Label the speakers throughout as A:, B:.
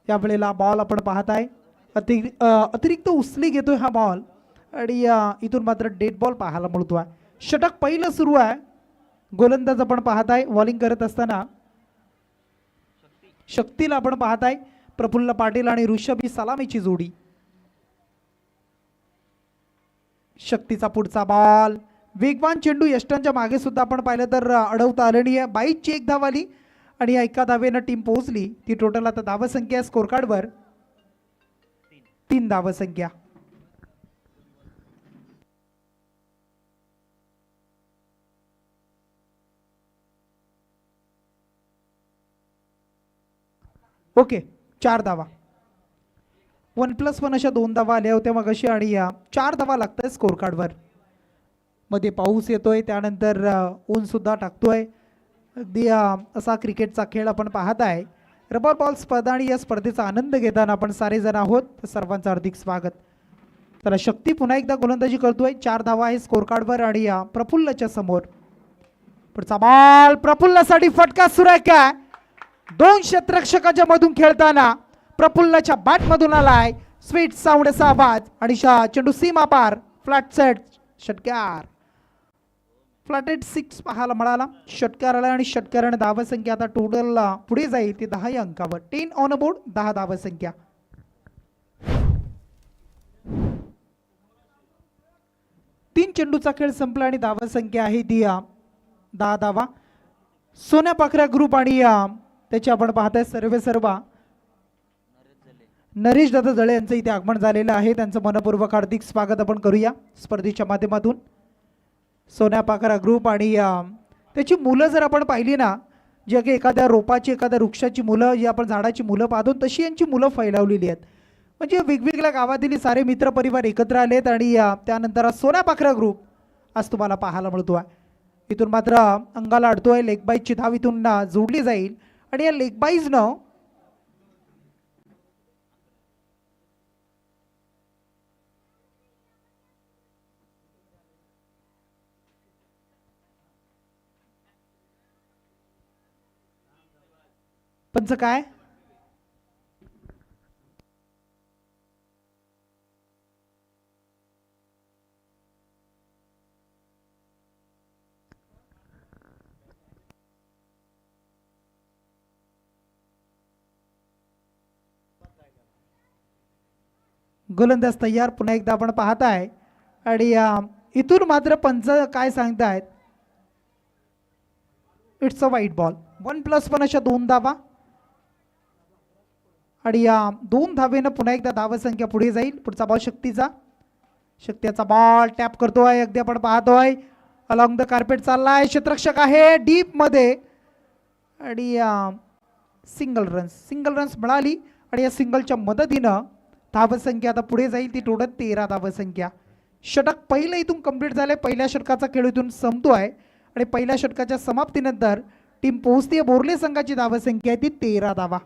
A: यावेळेला बॉल आपण पाहताय अतिरिक्त उचली घेतोय हा बॉल आणि इथून मात्र डेड बॉल पाहायला मिळतोय. षटक पहिलं सुरू आहे. गोलंदाज आपण पाहताय बॉलिंग करत असताना शक्तीला आपण पाहताय. प्रफुल्ल पाटील आणि ऋषभ ही सलामीची जोडी. शक्तीचा पुढचा बॉल वेगवान चेंडू यष्टांच्या मागे सुद्धा आपण पाहिलं तर अडवता आलं नाही आहे. 22ची एक धाव आली आणि एका धावेनं टीम पोहोचली. ती टोटल आता धावसंख्या स्कोर कार्डवर 3 धावसंख्या. ओके 4 धावा. 1+1 अशा 2 धावा आल्या होत्या मग अशी आणि 4 धावा लागतात स्कोर कार्डवर. मध्ये पाऊस येतोय त्यानंतर ऊन सुद्धा टाकतोय. अगदी असा क्रिकेटचा खेळ आपण पाहत आहे. रबर बॉल स्पर्धा आणि या स्पर्धेचा आनंद घेताना आपण सारे जण आहोत. सर्वांचं हार्दिक स्वागत. तर शक्ती पुन्हा एकदा गोलंदाजी करतोय. 4 धावा आहे स्कोर कार्डवर आणि प्रफुल्लच्या समोर. पुढचा बॉल प्रफुल्लसाठी फटका सुरेख आहे. 2 क्षेत्ररक्षकाच्या मधून खेळताना प्रफुल्लच्या बॅट मधून आलाय स्वीट साऊंड असा आवाज आणि चेंडू सीमा पार. फ्लॅट सेट षटकार. फ्लॅटेड 6 पाहायला मिळाला. षटकार आला आणि षटकाराने धावसंख्या आता टोटल पुढे जाईल ती 10 या अंकावर. 10 ऑन बोर्ड 10 धावसंख्या. तीन चेंडूचा खेळ संपला आणि धावसंख्या आहे ती 10 धावा. सोन्या पाखऱ्या ग्रुप आणि त्याचे आपण पाहताय सर्व नरेश दादा जळे यांचं इथे आगमन झालेलं आहे. त्यांचं मनपूर्वक हार्दिक स्वागत आपण करूया स्पर्धेच्या माध्यमातून. सोन्या पाखरा ग्रुप आणि त्याची मुलं जर आपण पाहिली ना जे की एखाद्या रोपाची एखाद्या वृक्षाची मुलं जी आपण झाडाची मुलं पाहतो तशी यांची मुलं फैलावलेली आहेत. म्हणजे वेगवेगळ्या गावातील सारे मित्र परिवार एकत्र आलेत आणि त्यानंतर सोन्या पाखरा ग्रुप आज तुम्हाला पाहायला मिळतो आहे. इथून मात्र अंगाला अडतोय. लेग बाईजची धाव इथून जोडली जाईल आणि या लेग बाईजनं पंच काय गोलंदाज तयार. पुन्हा एकदा आपण पाहताय आणि इथून मात्र पंच काय सांगतायत. इट्स अ वाईट बॉल. 1+1 अशा 2 धावा आणि 2 धावेनं पुन्हा एकदा धावसंख्या पुढे जाईल. पुढचा बॉल शक्तीचा बॉल टॅप करतोय. अगदी आपण पाहतोय अलॉंग द कार्पेट चाललाय. क्षेत्ररक्षक आहे डीप मध्ये आणि सिंगल रन्स मिळाली आणि या सिंगलच्या मदतीनं धावसंख्या आता पुढे जाईल ती टोटल 13 धावसंख्या. षटक पहिलं इथून कंप्लीट झालंय. पहिल्या षटकाचा खेळ इथून संपतोय आणि पहिल्या षटकाच्या समाप्तीनंतर टीम पोहोचते. बोर्ले संघाची धावसंख्या आहे ती 13 धावा.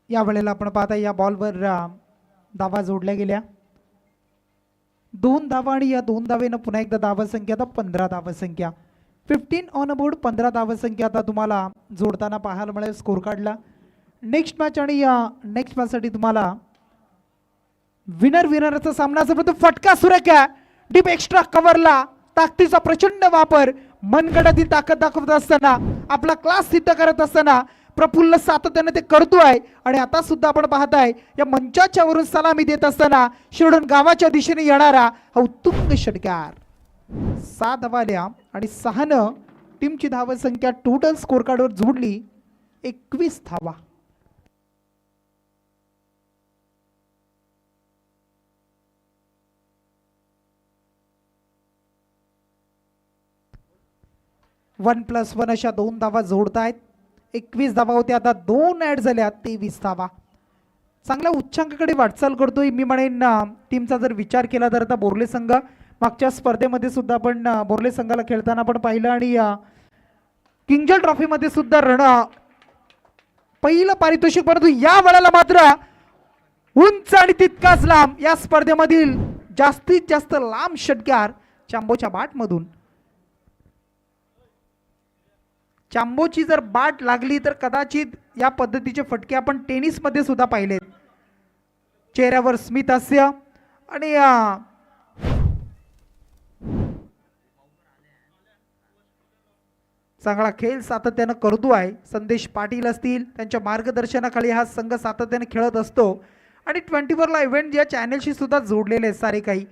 A: या वेळेला आपण पाहता या बॉलवर धावा जोडल्या गेल्या. 2 धावा आणि या 2 धावेनं पुन्हा एकदा धावसंख्या आता 15 धावसंख्या. 15 ऑन बोर्ड 15 धावसंख्या आता तुम्हाला जोडताना पाहायला मिळेल स्कोर कार्डला. नेक्स्ट मॅच आणि नेक्स्ट मॅचसाठी तुम्हाला विनरचा सामना असेल. फटका सुरेख आहे. डीप एक्स्ट्रा कव्हरला ताकदीचा प्रचंड वापर. मनगडातील ताकद दाखवत असताना आपला क्लास सिद्ध करत असताना प्रफुल्ल सातत्याने ते करतोय आणि आता सुद्धा आपण पाहताय या मंचाच्या वरून सलामी देत असताना शिरडून गावाच्या दिशेने येणारा हा उत्तुंग षटकार. 6 धावा आल्या आणि 6 टीमची धावसंख्या टोटल स्कोर कार्डवर जोडली 21 धावा. वन प्लस वन अशा 2 धावा जोडतायत. 21 धावा होत्या, आता 2 ऍड झाल्या 23 धावा. चांगल्या उच्चांकाकडे वाटचाल करतोय. मी म्हणेन टीमचा जर विचार केला तर आता बोर्ले संघ मागच्या स्पर्धेमध्ये सुद्धा आपण बोर्ले संघाला खेळताना पण पाहिलं आणि किंगजल ट्रॉफीमध्ये सुद्धा पहिलं पारितोषिक, परंतु या वेळेला मात्र उंच आणि तितकाच लांब या स्पर्धेमधील जास्तीत जास्त लांब षटकार चांबोच्या बाटमधून. चांबोची जर बाट लागली तर कदाचित या पद्धतीचे फटके आपण टेनिसमध्ये सुद्धा पाहिलेत. चेहऱ्यावर स्मित हास्य आणि चांगला खेळ सातत्यानं करतो आहे. संदेश पाटील असतील, त्यांच्या मार्गदर्शनाखाली हा संघ सातत्याने खेळत असतो आणि 24 इव्हेंट या चॅनलशी सुद्धा जोडलेले आहेत सारे काही.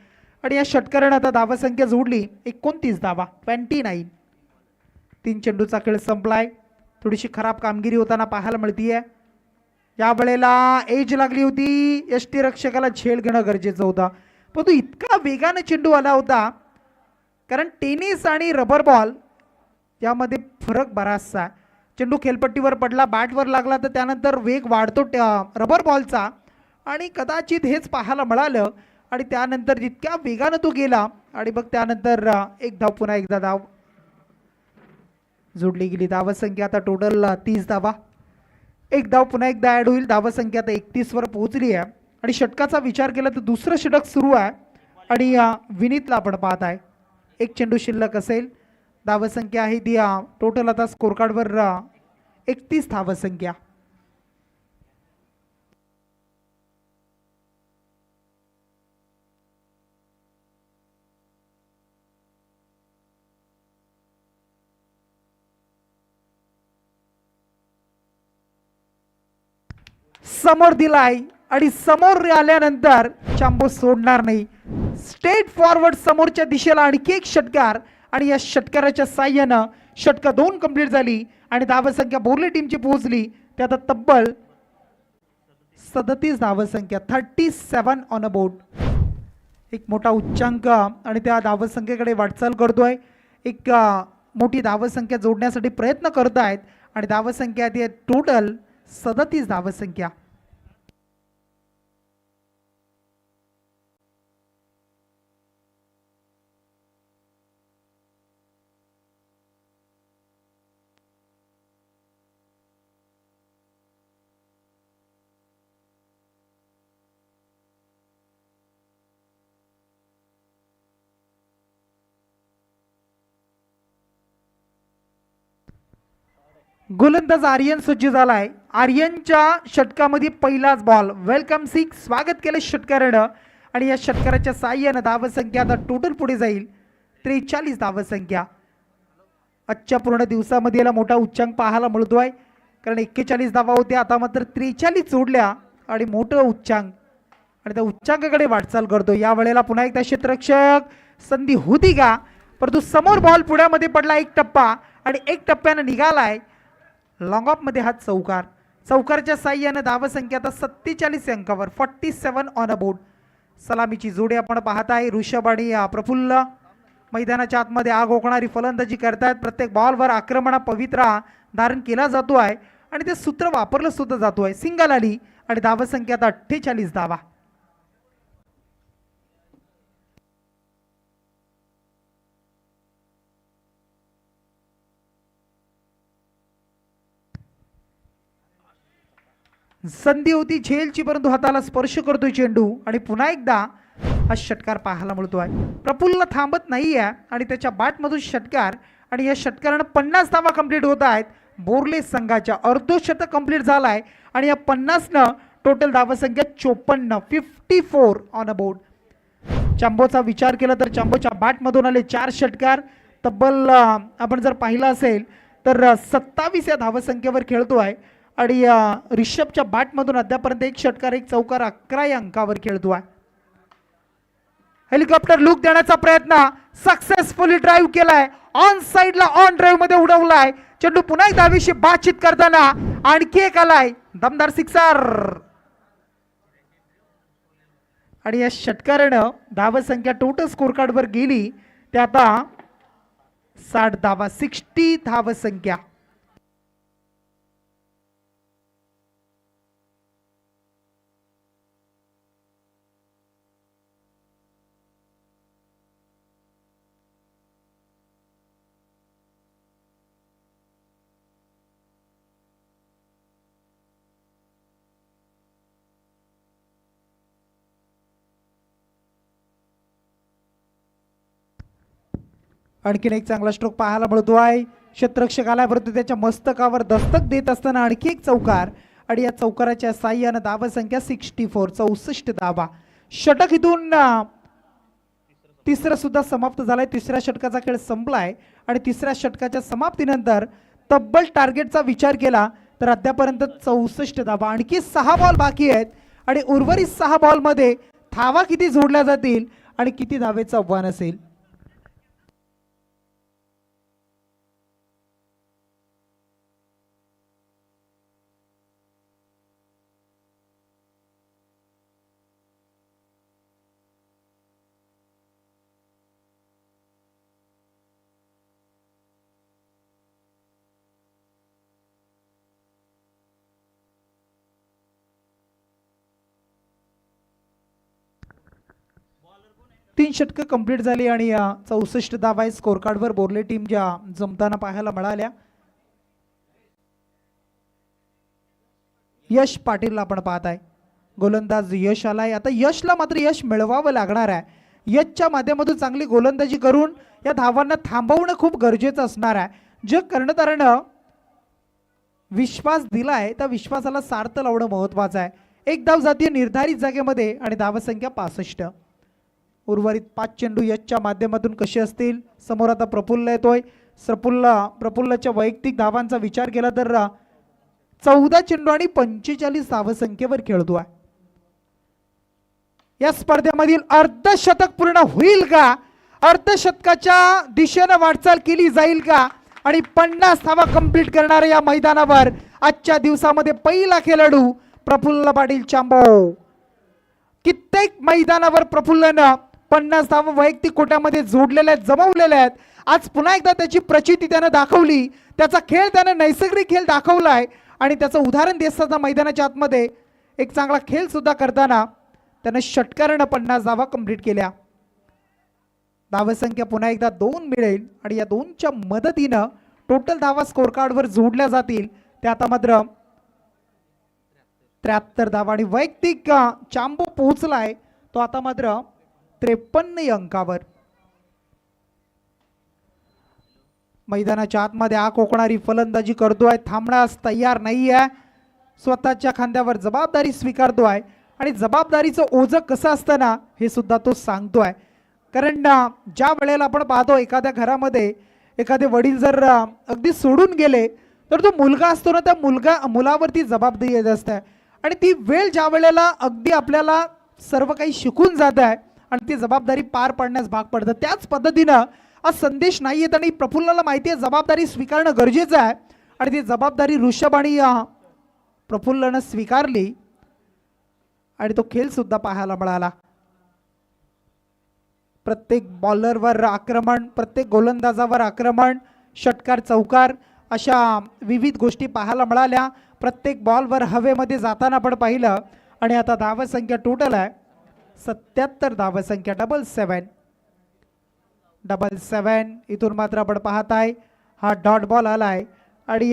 A: आणि या षटकाराने आता धावसंख्या जोडली 29 धावा, 29. 3 चेंडूचा खेळ संपलाय. थोडीशी खराब कामगिरी होताना पाहायला मिळतीये. या वेळेला एज लागली होती, यष्टीरक्षकाला झेल घेणं गरजेचं होतं, परंतु इतका वेगाने चेंडू आला होता कारण टेनिस आणि रबर बॉल यामध्ये फरक बराचसा. चेंडू खेळपट्टीवर पडला, बॅटवर लागला तर त्यानंतर वेग वाढतो रबर बॉलचा आणि कदाचित हेच पाहायला मिळालं आणि त्यानंतर जितक्या वेगानं तो गेला आणि मग त्यानंतर एक धाव पुन्हा एकदा धाव जोडली गेली. धावसंख्या आता टोटल 30 धावा. एक धाव पुन्हा एकदा ऍड होईल. धावसंख्या आता 31 वर पोहोचली आहे आणि षटकाचा विचार केला तर दुसरं षटक सुरू आहे आणि विनीतला आपण पाहत आहे. एक चेंडू शिल्लक असेल. धावसंख्या आहे ती टोटल आता स्कोर कार्डवर 31 धावसंख्या. समोर दिलाय आणि समोर आल्यानंतर चांबो सोडणार नाही. स्ट्रेट फॉरवर्ड समोरच्या दिशेला आणखी एक षटकार आणि या षटकाराच्या साह्यानं षटक 2 कंप्लीट झाली आणि धावसंख्या बोर्ले टीमची पोहोचली ते आता तब्बल 37 धावसंख्या, 37 ऑन अ बोर्ड. एक मोठा उच्चांक आणि त्या धावसंख्येकडे वाटचाल करतोय. एक मोठी धावसंख्या जोडण्यासाठी प्रयत्न करत आहेत आणि धावसंख्या ती टोटल 37 धावसंख्या. गोलंदाज आर्यन सज्ज झालाय. आर्यनच्या षटकामध्ये पहिलाच बॉल. वेलकम 6 स्वागत केलं षटकारानं आणि या षटकाराच्या साह्यानं धावसंख्या आता टोटल पुढे जाईल 43 धावसंख्या. आजच्या पूर्ण दिवसामध्ये याला मोठा उच्चांक पाहायला मिळतोय कारण 41 धावा होत्या, आता मात्र 43 जोडल्या आणि मोठं उच्चांक आणि त्या उच्चांकाकडे वाटचाल करतो. या वेळेला पुन्हा एकदा क्षेत्ररक्षक संधी होती का, परंतु समोर बॉल पुढ्यामध्ये पडला एक टप्पा आणि एक टप्प्यानं निघालाय. लॉंग ऑफ मध्ये हा चौकार. चौकारच्या साह्यानं धावसंख्या आता 47 अंकावर, 47 ऑन अ बोर्ड. सलामीची जोडी आपण पाहत आहे. ऋषभ आणि प्रफुल्ल मैदानाच्या आतमध्ये आग ओकणारी फलंदाजी करतात. प्रत्येक बॉलवर आक्रमणा पवित्रा धारण केला जातो आहे आणि ते सूत्र वापरलं सुद्धा जातो आहे. सिंगल आली आणि धावसंख्या आता 48 धावा. संधी होती झेलची, परंतु हाताला स्पर्श करतोय चेंडू आणि पुन्हा एकदा हा षटकार पाहायला मिळतोय. प्रफुल्ल थांबत नाहीये आणि त्याच्या बॅटमधून षटकार आणि या षटकारानं 50 धावा कंप्लीट होत आहेत. बोर्ले संघाच्या अर्धशतक कंप्लीट झालाय आणि या 50नं टोटल धावसंख्या 54, 54 ऑन अ बोर्ड. चांबोचा विचार केला तर चांबोच्या बॅटमधून आले 4 षटकार. तब्बल आपण जर पाहिलं असेल तर 27 या धावसंख्येवर खेळतोय आणि ऋषभच्या बॅटमधून अद्यापर्यंत एक षटकार एक चौकार 11 या अंकावर खेळतोय. हेलिकॉप्टर लुक देण्याचा प्रयत्न. सक्सेसफुली ड्राईव्ह केलाय, ऑन साइडला ऑन ड्राईव्ह मध्ये उडवलाय चेंडू, पुन्हा एकदा हवेशी बातचीत करताना आणखी एक आलाय दमदार सिक्सर. आणि या षटकारानं धाव संख्या टोटल स्कोर कार्ड वर गेली ते आता 60 धावा, 60 धाव संख्या. आणखीन एक चांगला स्ट्रोक पाहायला मिळतो आहे. क्षेत्ररक्षक आला परंतु त्याच्या मस्तकावर दस्तक देत असताना आणखी एक चौकार. आणि या चौकाराच्या साह्यानं धाव संख्या 64, 64 धावा. षटक इथून तिसरं सुद्धा समाप्त झालाय. तिसऱ्या षटकाचा खेळ संपलाय आणि तिसऱ्या षटकाच्या समाप्तीनंतर तब्बल टार्गेटचा विचार केला तर अद्यापर्यंत 64 धावा. आणखी 6 बॉल बाकी आहेत आणि उर्वरित 6 बॉल मध्ये धावा किती जोडल्या जातील आणि किती धावेचं आव्हान असेल. तीन षटकं कंप्लीट झाली आणि 64 धावा स्कोर कार्डवर बोर्ले टीमच्या जमताना पाहायला मिळाल्या. यश पाटील आपण पाहत आहे, गोलंदाज यश आलाय. आता यशला मात्र यश मिळवावं लागणार आहे. यशच्या माध्यमातून चांगली गोलंदाजी करून या धावांना थांबवणं खूप गरजेचं असणार आहे. जे कर्णधारानं विश्वास दिलाय त्या विश्वासाला सार्थ लावणं महत्वाचं आहे. एक धाव जातीय निर्धारित जागेमध्ये आणि धावसंख्या 65. उर्वरित 5 चेंडू यशच्या माध्यमातून कसे असतील. समोर आता प्रफुल्ल येतोय. प्रफुल्लच्या वैयक्तिक धावांचा विचार केला तर 14 चेंडू आणि 45 धावसंख्येवर खेळतोय. या स्पर्धेमधील अर्धशतक पूर्ण होईल का, अर्धशतकाच्या दिशेने वाटचाल केली जाईल का आणि 50 धावा कंप्लीट करणाऱ्या या मैदानावर आजच्या दिवसामध्ये पहिला खेळाडू प्रफुल्ल पाटील चांबो. कित्येक मैदानावर प्रफुल्लनं 50 धावा वैयक्तिक कोट्यामध्ये जोडलेल्या आहेत, जमवलेल्या आहेत. आज पुन्हा एकदा त्याची प्रचिती त्यानं दाखवली, त्याचा खेळ त्यानं नैसर्गिक खेळ दाखवलाय आणि त्याचं उदाहरण देत असताना मैदानाच्या आतमध्ये एक चांगला खेळ सुद्धा करताना त्यानं षटकारानं 50 धावा कंप्लीट केल्या. धावसंख्या पुन्हा एकदा 2 मिळेल आणि या 2च्या मदतीनं टोटल धावा स्कोर कार्डवर जोडल्या जातील. ते आता मात्र 73 धावा आणि वैयक्तिक चांबो पोहोचलाय तो आता मात्र 53 अंकावर. मैदानाच्या आतमध्ये आग ओकणारी फलंदाजी करतोय, थांबण्यास तयार नाहीये. स्वतःच्या खांद्यावर जबाबदारी स्वीकारतोय आणि जबाबदारीचं ओझं कसं असतं ना हे सुद्धा तो सांगतोय. कारण ज्या वेळेला आपण पाहतो एखाद्या घरामध्ये एखादे वडील जर अगदी सोडून गेले तर तो मुलगा असतो ना, त्या मुलावरती जबाबदारी येत असते आणि ती वेळ ज्या वेळेला अगदी आपल्याला सर्व काही शिकून जात आहे आणि ती जबाबदारी पार पाडण्यास भाग पडतं. त्याच पद्धतीनं आज संदेश नाही येत आणि प्रफुल्लाला माहिती आहे जबाबदारी स्वीकारणं गरजेचं आहे आणि ती जबाबदारी ऋषभ आणि प्रफुल्लानं स्वीकारली आणि तो खेळ सुद्धा पाहायला मिळाला. प्रत्येक बॉलरवर आक्रमण, प्रत्येक गोलंदाजावर आक्रमण, षटकार चौकार अशा विविध गोष्टी पाहायला मिळाल्या. प्रत्येक बॉलवर हवेमध्ये जाताना आपण पाहिलं आणि आता धावसंख्या टोटल आहे 77 धावसंख्या. 77 इथून मात्र आपण पाहताय हा डॉट बॉल आलाय आणि